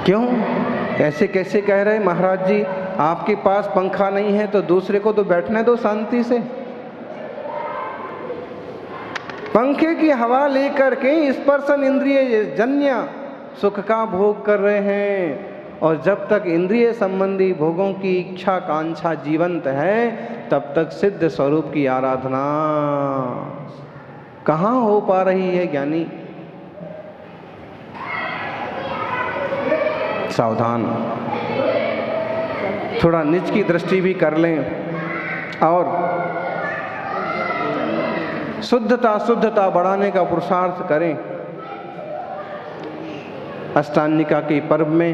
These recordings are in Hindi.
क्यों ऐसे कैसे कह रहे महाराज जी? आपके पास पंखा नहीं है तो दूसरे को तो बैठने दो शांति से। पंखे की हवा लेकर के स्पर्शन इंद्रिय जन्य सुख का भोग कर रहे हैं, और जब तक इंद्रिय संबंधी भोगों की इच्छा कांक्षा जीवंत है तब तक सिद्ध स्वरूप की आराधना कहाँ हो पा रही है ज्ञानी? सावधान, थोड़ा निज की दृष्टि भी कर लें और शुद्धता बढ़ाने का पुरुषार्थ करें। अष्टांगिका के पर्व में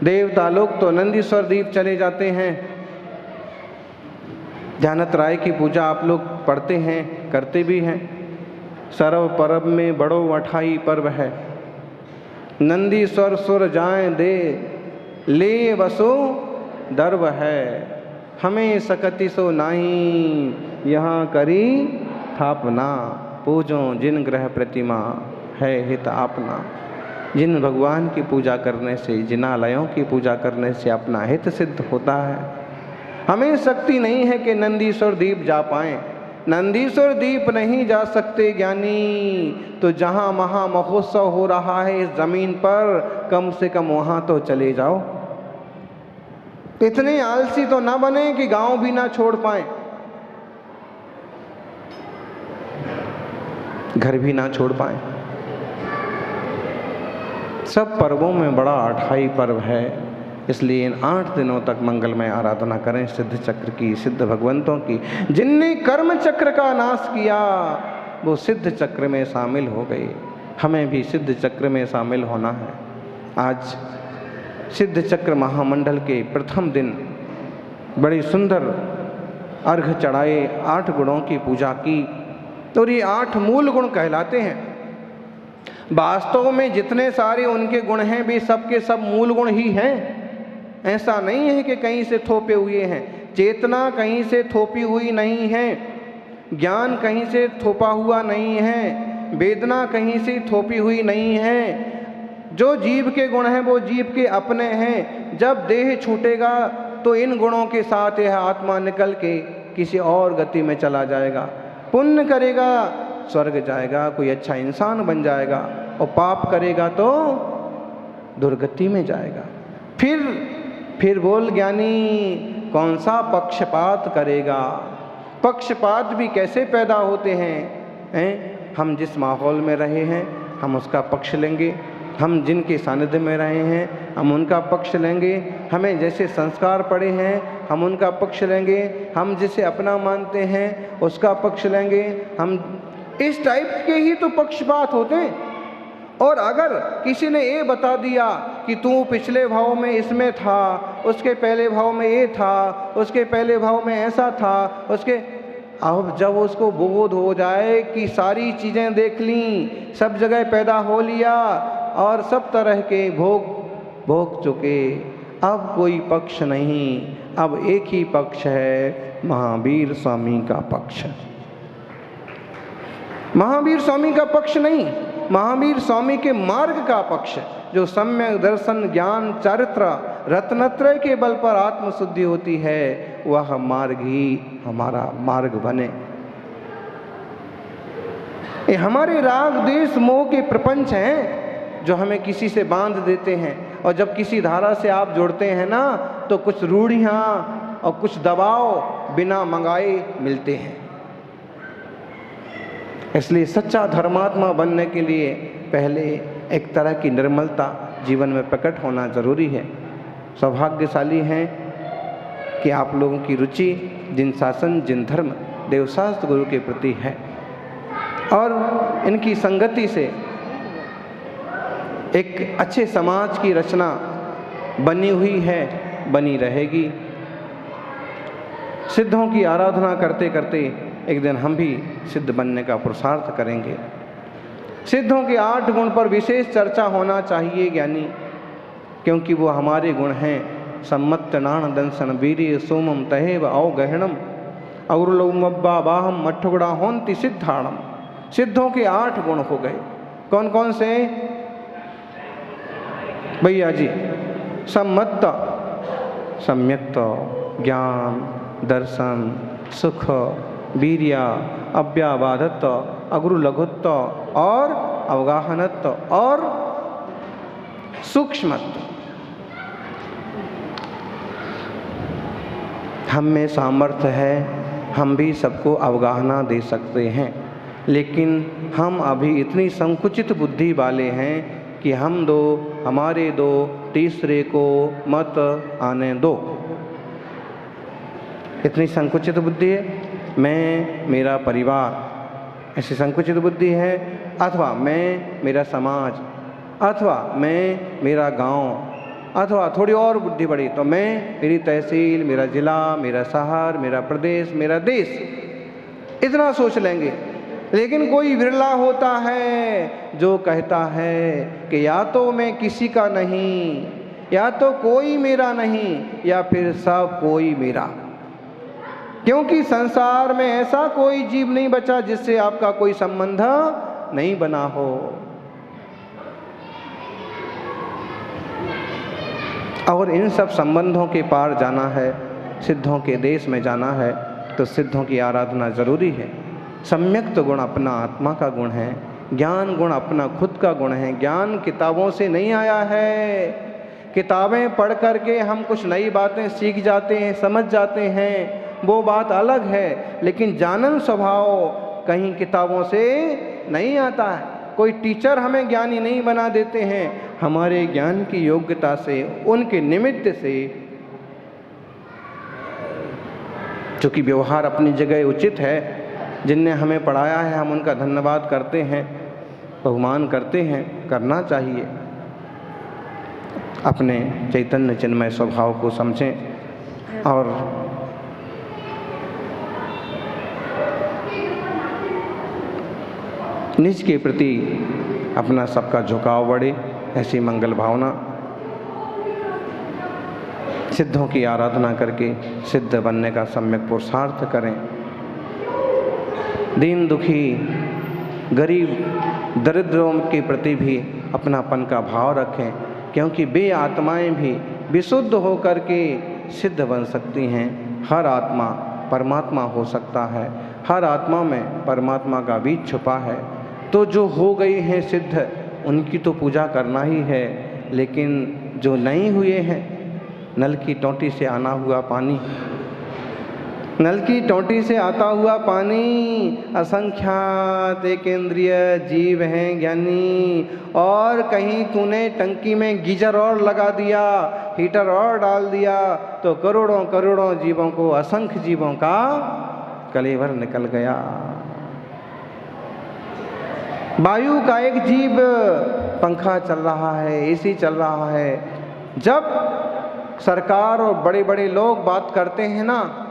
देवता लोग तो नंदीश्वर दीप चले जाते हैं। ध्यानत राय की पूजा आप लोग पढ़ते हैं, करते भी हैं। सर्व पर्व में बड़ो अठाई पर्व है। नंदीश्वर सुर जाए दे ले वसो दर्व है, हमें सकति सो नाही यहाँ करी स्थापना। पूजो जिन ग्रह प्रतिमा है हित आपना। जिन भगवान की पूजा करने से, जिन आलयों की पूजा करने से अपना हित सिद्ध होता है। हमें शक्ति नहीं है कि नंदीश्वर दीप जा पाएं। नंदीश्वर दीप नहीं जा सकते ज्ञानी, तो जहाँ महा महोत्सव हो रहा है इस जमीन पर, कम से कम वहाँ तो चले जाओ। इतने आलसी तो ना बने कि गांव भी ना छोड़ पाए, घर भी ना छोड़ पाए। सब पर्वों में बड़ा अठाई पर्व है, इसलिए इन 8 दिनों तक मंगलमय आराधना करें सिद्ध चक्र की, सिद्ध भगवंतों की। जिनने कर्म चक्र का नाश किया वो सिद्ध चक्र में शामिल हो गए। हमें भी सिद्ध चक्र में शामिल होना है। आज सिद्ध चक्र महामंडल के प्रथम दिन बड़ी सुंदर अर्घ चढ़ाए, 8 गुणों की पूजा की, और ये 8 मूल गुण कहलाते हैं। वास्तव में जितने सारे उनके गुण हैं वे सब के सब मूल गुण ही हैं। ऐसा नहीं है कि कहीं से थोपे हुए हैं। चेतना कहीं से थोपी हुई नहीं है, ज्ञान कहीं से थोपा हुआ नहीं है, वेदना कहीं से थोपी हुई नहीं है। जो जीव के गुण हैं वो जीव के अपने हैं। जब देह छूटेगा तो इन गुणों के साथ यह आत्मा निकल के किसी और गति में चला जाएगा। पुण्य करेगा स्वर्ग जाएगा, कोई अच्छा इंसान बन जाएगा, और पाप करेगा तो दुर्गति में जाएगा। फिर बोल ज्ञानी कौन सा पक्षपात करेगा? पक्षपात भी कैसे पैदा होते हैं? हम जिस माहौल में रहे हैं हम उसका पक्ष लेंगे, हम जिनके सानिध्य में रहे हैं हम उनका पक्ष लेंगे, हमें जैसे संस्कार पड़े हैं हम उनका पक्ष लेंगे, हम जिसे अपना मानते हैं उसका पक्ष लेंगे। हम इस टाइप के ही तो पक्षपात होते हैं। और अगर किसी ने ये बता दिया कि तू पिछले भाव में इसमें था, उसके पहले भाव में ये था, उसके पहले भाव में ऐसा था, उसके, अब जब उसको बोध हो जाए कि सारी चीज़ें देख ली, सब जगह पैदा हो लिया और सब तरह के भोग चुके, अब कोई पक्ष नहीं, अब एक ही पक्ष है, महावीर स्वामी का पक्ष। महावीर स्वामी का पक्ष नहीं, महावीर स्वामी के मार्ग का पक्ष, जो सम्यक दर्शन ज्ञान चारित्र रत्नत्रय के बल पर आत्मशुद्धि होती है, वह मार्ग ही हमारा मार्ग बने। ये हमारे राग देश मोह के प्रपंच हैं जो हमें किसी से बांध देते हैं, और जब किसी धारा से आप जुड़ते हैं ना तो कुछ रूढ़ियाँ और कुछ दबाव बिना मंगाए मिलते हैं। इसलिए सच्चा धर्मात्मा बनने के लिए पहले एक तरह की निर्मलता जीवन में प्रकट होना जरूरी है। सौभाग्यशाली हैं कि आप लोगों की रुचि जिन शासन जिन धर्म देवशास्त्र गुरु के प्रति है, और इनकी संगति से एक अच्छे समाज की रचना बनी हुई है, बनी रहेगी। सिद्धों की आराधना करते करते एक दिन हम भी सिद्ध बनने का पुरुषार्थ करेंगे। सिद्धों के 8 गुण पर विशेष चर्चा होना चाहिए ज्ञानी, क्योंकि वो हमारे गुण हैं। सम्मत नाण दंसन वीर्य सोमम तहेव अवगहणम। अगुरुलुमब्बा बाहम मठगुड़ा होंति सिद्धाणम। सिद्धों के 8 गुण हो गए। कौन कौन से भैया जी? सम्मत, सम्यक्त, ज्ञान, दर्शन, सुख, वीर्य, अव्याबाधत्व, अगुरु लघुत्व और अवगाहनत्व और सूक्ष्मत्व। हम में सामर्थ्य है, हम भी सबको अवगाहना दे सकते हैं, लेकिन हम अभी इतनी संकुचित बुद्धि वाले हैं कि हम दो, हमारे दो, तीसरे को मत आने दो। इतनी संकुचित बुद्धि है। मैं, मेरा परिवार, ऐसी संकुचित बुद्धि है। अथवा मैं, मेरा समाज, अथवा मैं, मेरा गांव, अथवा थोड़ी और बुद्धि बढ़ी तो मैं, मेरी तहसील, मेरा जिला, मेरा शहर, मेरा प्रदेश, मेरा देश, इतना सोच लेंगे। लेकिन कोई विरला होता है जो कहता है कि या तो मैं किसी का नहीं, या तो कोई मेरा नहीं, या फिर सब कोई मेरा। क्योंकि संसार में ऐसा कोई जीव नहीं बचा जिससे आपका कोई संबंध नहीं बना हो। और इन सब संबंधों के पार जाना है, सिद्धों के देश में जाना है, तो सिद्धों की आराधना जरूरी है। सम्यक्त गुण अपना आत्मा का गुण है, ज्ञान गुण अपना खुद का गुण है। ज्ञान किताबों से नहीं आया है। किताबें पढ़ करके हम कुछ नई बातें सीख जाते हैं, समझ जाते हैं, वो बात अलग है। लेकिन जानन स्वभाव कहीं किताबों से नहीं आता है। कोई टीचर हमें ज्ञानी नहीं बना देते हैं, हमारे ज्ञान की योग्यता से, उनके निमित्त से। चूँकि व्यवहार अपनी जगह उचित है, जिनने हमें पढ़ाया है हम उनका धन्यवाद करते हैं, बहुमान करते हैं, करना चाहिए। अपने चैतन्य चिन्मय स्वभाव को समझें और निज के प्रति अपना सबका झुकाव बढ़े, ऐसी मंगल भावना। सिद्धों की आराधना करके सिद्ध बनने का सम्यक पुरुषार्थ करें। दीन दुखी, गरीब, दरिद्रों के प्रति भी अपनापन का भाव रखें, क्योंकि वे आत्माएं भी विशुद्ध होकर के सिद्ध बन सकती हैं। हर आत्मा परमात्मा हो सकता है, हर आत्मा में परमात्मा का बीज छुपा है। तो जो हो गए हैं सिद्ध, उनकी तो पूजा करना ही है। लेकिन जो नहीं हुए हैं, नल की टोंटी से आना हुआ पानी, नल की टोंटी से आता हुआ पानी, असंख्यात एकेंद्रिय जीव हैं ज्ञानी। और कहीं तूने टंकी में गीजर और लगा दिया, हीटर और डाल दिया, तो करोड़ों करोड़ों जीवों को, असंख्य जीवों का कलेवर निकल गया। वायु का एक जीव, पंखा चल रहा है, एसी चल रहा है। जब सरकार और बड़े बड़े लोग बात करते हैं ना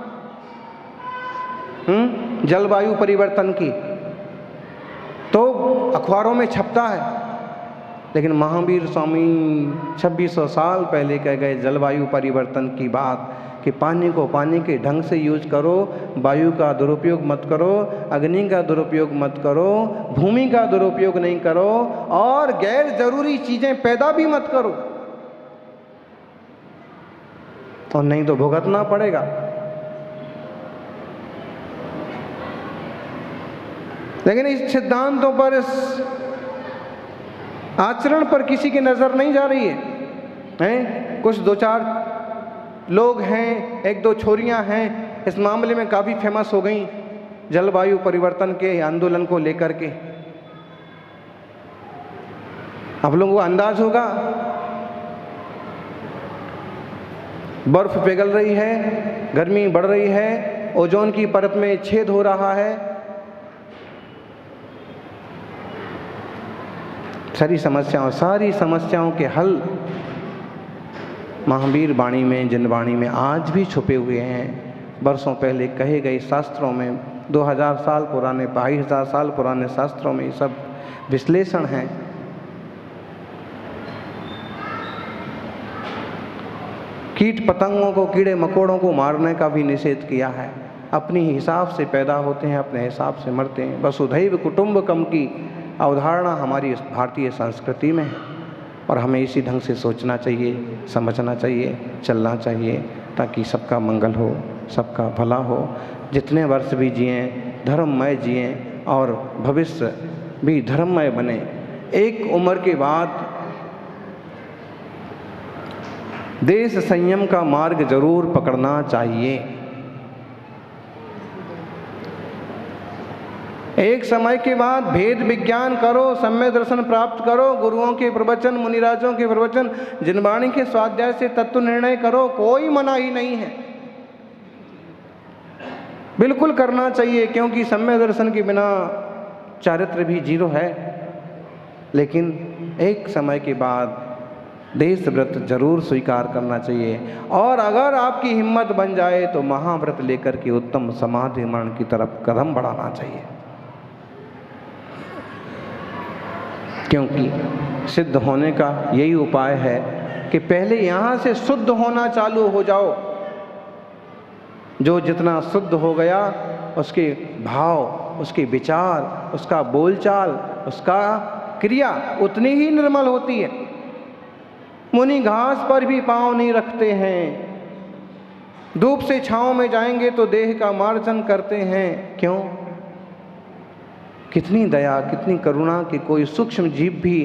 जलवायु परिवर्तन की, तो अखबारों में छपता है। लेकिन महावीर स्वामी 2600 साल पहले कह गए जलवायु परिवर्तन की बात, कि पानी को पानी के ढंग से यूज करो, वायु का दुरुपयोग मत करो, अग्नि का दुरुपयोग मत करो, भूमि का दुरुपयोग नहीं करो, और गैर जरूरी चीजें पैदा भी मत करो, और नहीं तो भुगतना पड़ेगा। लेकिन इस सिद्धांतों पर, इस आचरण पर किसी की नजर नहीं जा रही है। कुछ 2-4 लोग हैं, 1-2 छोरियां हैं, इस मामले में काफी फेमस हो गई जलवायु परिवर्तन के आंदोलन को लेकर के। आप लोगों को अंदाज होगा, बर्फ पिघल रही है, गर्मी बढ़ रही है, ओजोन की परत में छेद हो रहा है। सारी समस्याओं के हल महावीर वाणी में, जिन वाणी में आज भी छुपे हुए हैं। वर्षों पहले कहे गए शास्त्रों में, 2000 साल पुराने, 22,000 साल पुराने शास्त्रों में ये सब विश्लेषण हैं। कीट पतंगों को, कीड़े मकोड़ों को मारने का भी निषेध किया है। अपनी हिसाब से पैदा होते हैं, अपने हिसाब से मरते हैं। वसुधैव कुटुंबकम की अवधारणा हमारी भारतीय संस्कृति में है और हमें इसी ढंग से सोचना चाहिए, समझना चाहिए, चलना चाहिए, ताकि सबका मंगल हो, सबका भला हो। जितने वर्ष भी जिएँ धर्ममय जिएँ और भविष्य भी धर्ममय बने। एक उम्र के बाद देश संयम का मार्ग जरूर पकड़ना चाहिए। एक समय के बाद भेद विज्ञान करो, सम्य दर्शन प्राप्त करो, गुरुओं के प्रवचन, मुनिराजों के प्रवचन, जिनवाणी के स्वाध्याय से तत्व निर्णय करो, कोई मनाही नहीं है, बिल्कुल करना चाहिए। क्योंकि सम्य दर्शन के बिना चारित्र भी जीरो है। लेकिन एक समय के बाद देश व्रत जरूर स्वीकार करना चाहिए और अगर आपकी हिम्मत बन जाए तो महाव्रत लेकर के उत्तम समाधि मरण की तरफ कदम बढ़ाना चाहिए। क्योंकि सिद्ध होने का यही उपाय है कि पहले यहाँ से शुद्ध होना चालू हो जाओ। जो जितना शुद्ध हो गया उसके भाव, उसके विचार, उसका बोलचाल, उसका क्रिया उतनी ही निर्मल होती है। मुनि घास पर भी पांव नहीं रखते हैं, धूप से छांव में जाएंगे तो देह का मार्जन करते हैं। क्यों? कितनी दया, कितनी करुणा कि कोई सूक्ष्म जीव भी,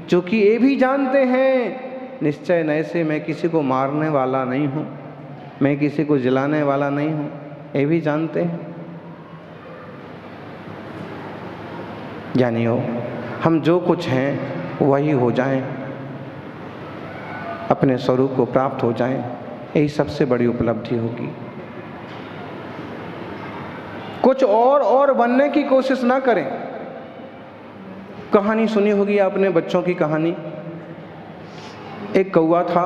जो कि ये भी जानते हैं निश्चय नए से मैं किसी को मारने वाला नहीं हूँ, मैं किसी को जलाने वाला नहीं हूँ, ये भी जानते हैं। जानियो, हम जो कुछ हैं वही हो जाएं, अपने स्वरूप को प्राप्त हो जाएं, यही सबसे बड़ी उपलब्धि होगी। कुछ और बनने की कोशिश ना करें। कहानी सुनी होगी आपने, बच्चों की कहानी। एक कौवा था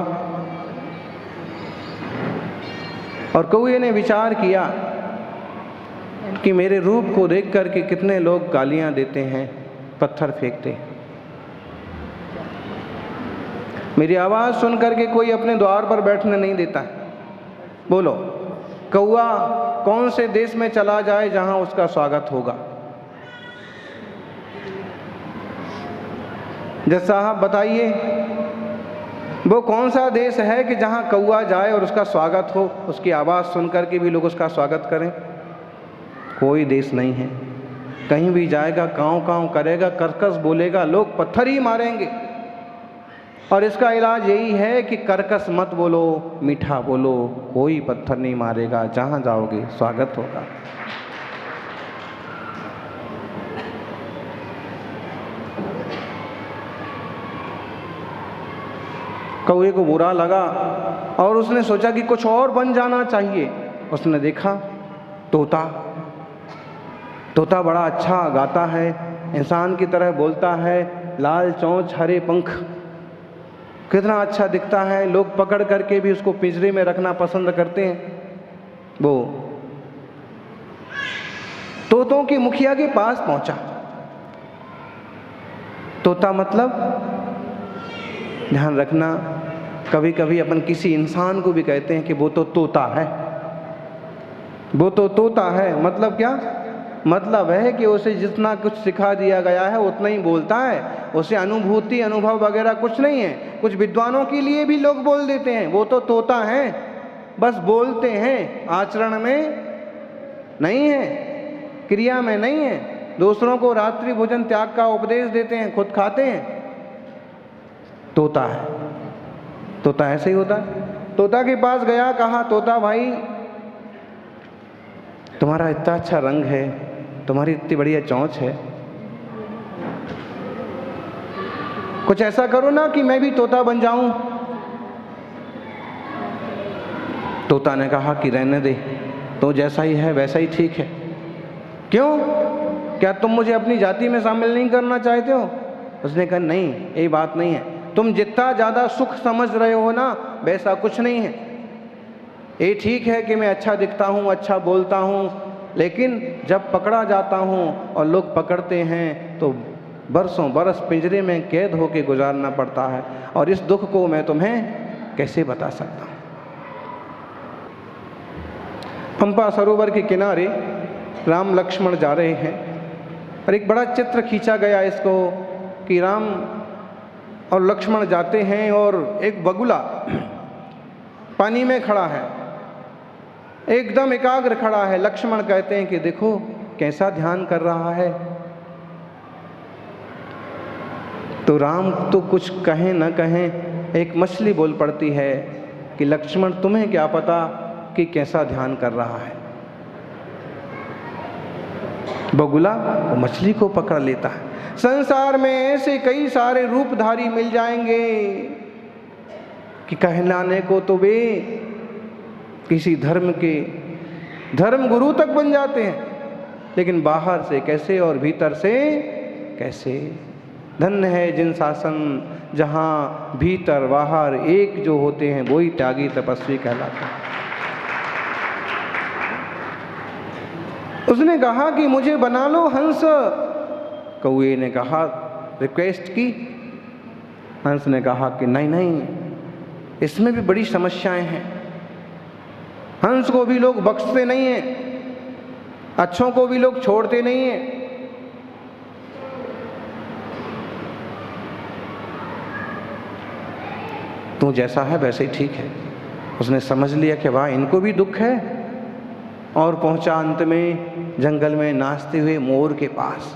और कौवे ने विचार किया कि मेरे रूप को देख करके कितने लोग गालियां देते हैं, पत्थर फेंकते हैं, मेरी आवाज़ सुन करके कोई अपने द्वार पर बैठने नहीं देता। बोलो, कौवा कौन से देश में चला जाए जहां उसका स्वागत होगा? जज साहब बताइए, वो कौन सा देश है कि जहां कौवा जाए और उसका स्वागत हो, उसकी आवाज़ सुन करके भी लोग उसका स्वागत करें? कोई देश नहीं है। कहीं भी जाएगा काँव काँव करेगा, कर्कश बोलेगा, लोग पत्थर ही मारेंगे। और इसका इलाज यही है कि कर्कश मत बोलो, मीठा बोलो, कोई पत्थर नहीं मारेगा, जहां जाओगे स्वागत होगा। कौवे को बुरा लगा और उसने सोचा कि कुछ और बन जाना चाहिए। उसने देखा तोता, तोता बड़ा अच्छा गाता है, इंसान की तरह बोलता है, लाल चोंच हरे पंख, कितना अच्छा दिखता है। लोग पकड़ करके भी उसको पिंजरे में रखना पसंद करते हैं। वो तोतों की मुखिया के पास पहुंचा। तोता मतलब, ध्यान रखना, कभी कभी अपन किसी इंसान को भी कहते हैं कि वो तो तोता है, वो तो तोता है। मतलब क्या? मतलब है कि उसे जितना कुछ सिखा दिया गया है उतना ही बोलता है, उसे अनुभूति अनुभव वगैरह कुछ नहीं है। कुछ विद्वानों के लिए भी लोग बोल देते हैं वो तो तोता है, बस बोलते हैं, आचरण में नहीं है, क्रिया में नहीं है। दूसरों को रात्रि भोजन त्याग का उपदेश देते हैं, खुद खाते हैं। तोता है, तोता ऐसे ही होता है। तोता के पास गया, कहा तोता भाई तुम्हारा इतना अच्छा रंग है, तुम्हारी इतनी बढ़िया चोंच है, कुछ ऐसा करो ना कि मैं भी तोता बन जाऊं। तोता ने कहा कि रहने दे, तो जैसा ही है वैसा ही ठीक है। क्यों? क्या तुम मुझे अपनी जाति में शामिल नहीं करना चाहते हो? उसने कहा नहीं, ये बात नहीं है, तुम जितना ज़्यादा सुख समझ रहे हो ना वैसा कुछ नहीं है। ये ठीक है कि मैं अच्छा दिखता हूँ, अच्छा बोलता हूँ, लेकिन जब पकड़ा जाता हूँ और लोग पकड़ते हैं तो बरसों बरस पिंजरे में कैद होकर गुजारना पड़ता है, और इस दुख को मैं तुम्हें कैसे बता सकता हूँ। पंपा सरोवर के किनारे राम लक्ष्मण जा रहे हैं और एक बड़ा चित्र खींचा गया इसको कि राम और लक्ष्मण जाते हैं और एक बगुला पानी में खड़ा है, एकदम एकाग्र खड़ा है। लक्ष्मण कहते हैं कि देखो कैसा ध्यान कर रहा है। तो राम तो कुछ कहें न कहें, एक मछली बोल पड़ती है कि लक्ष्मण तुम्हें क्या पता कि कैसा ध्यान कर रहा है। बगुला वो मछली को पकड़ लेता है। संसार में ऐसे कई सारे रूपधारी मिल जाएंगे कि कहलाने को तो वे किसी धर्म के धर्म गुरु तक बन जाते हैं, लेकिन बाहर से कैसे और भीतर से कैसे। धन्य है जिन शासन जहाँ भीतर बाहर एक जो होते हैं वही त्यागी तपस्वी कहलाते हैं। उसने कहा कि मुझे बना लो हंस। कौए ने कहा, रिक्वेस्ट की। हंस ने कहा कि नहीं नहीं, इसमें भी बड़ी समस्याएं हैं। हंस को भी लोग बख्शते नहीं हैं, अच्छों को भी लोग छोड़ते नहीं हैं। तू जैसा है वैसे ही ठीक है। उसने समझ लिया कि वाह इनको भी दुख है, और पहुंचा अंत में जंगल में नाचते हुए मोर के पास।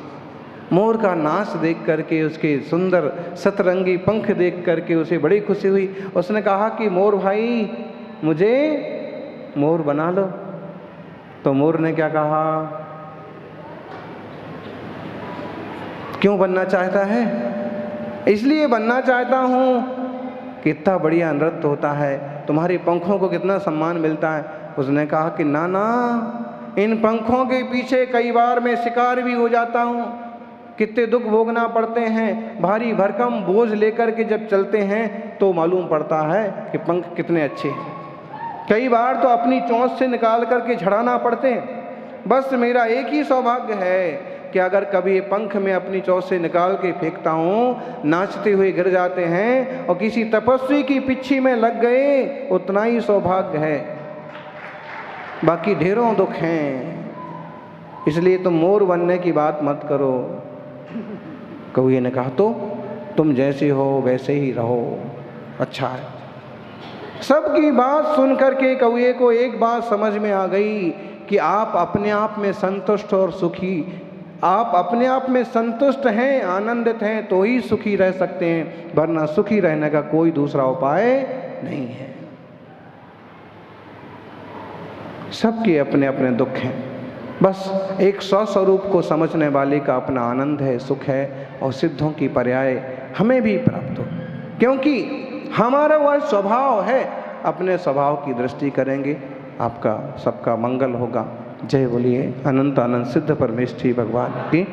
मोर का नाच देख करके, उसके सुंदर सतरंगी पंख देख करके उसे बड़ी खुशी हुई। उसने कहा कि मोर भाई मुझे मोर बना लो। तो मोर ने क्या कहा, क्यों बनना चाहता है? इसलिए बनना चाहता हूँ कि इतना बढ़िया नृत्य होता है, तुम्हारे पंखों को कितना सम्मान मिलता है। उसने कहा कि ना ना, इन पंखों के पीछे कई बार मैं शिकार भी हो जाता हूँ, कितने दुख भोगना पड़ते हैं। भारी भरकम बोझ लेकर के जब चलते हैं तो मालूम पड़ता है कि पंख कितने अच्छे हैं। कई बार तो अपनी चोंच से निकाल करके झड़ाना पड़ते हैं। बस मेरा एक ही सौभाग्य है कि अगर कभी पंख में अपनी चोंच से निकाल के फेंकता हूँ, नाचते हुए गिर जाते हैं और किसी तपस्वी की पिच्छी में लग गए, उतना ही सौभाग्य है। बाकी ढेरों दुख हैं, इसलिए तुम मोर बनने की बात मत करो। कौए ने कहा तो तुम जैसे हो वैसे ही रहो, अच्छा है। सबकी बात सुन करके कौए को एक बात समझ में आ गई कि आप अपने आप में संतुष्ट और सुखी, आप अपने आप में संतुष्ट हैं, आनंदित हैं तो ही सुखी रह सकते हैं, वरना सुखी रहने का कोई दूसरा उपाय नहीं है। सबके अपने अपने दुख हैं, बस एक स्वस्वरूप को समझने वाले का अपना आनंद है, सुख है, और सिद्धों की पर्याय हमें भी प्राप्त हो, क्योंकि हमारा वह स्वभाव है। अपने स्वभाव की दृष्टि करेंगे, आपका सबका मंगल होगा। जय बोलिए अनंत आनंद सिद्ध परमेष्ठी भगवान की।